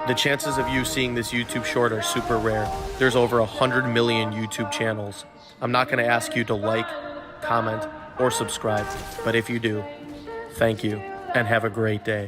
The chances of you seeing this YouTube short are super rare. There's over 100 million YouTube channels. I'm not going to ask you to like, comment, or subscribe, but if you do, thank you and have a great day.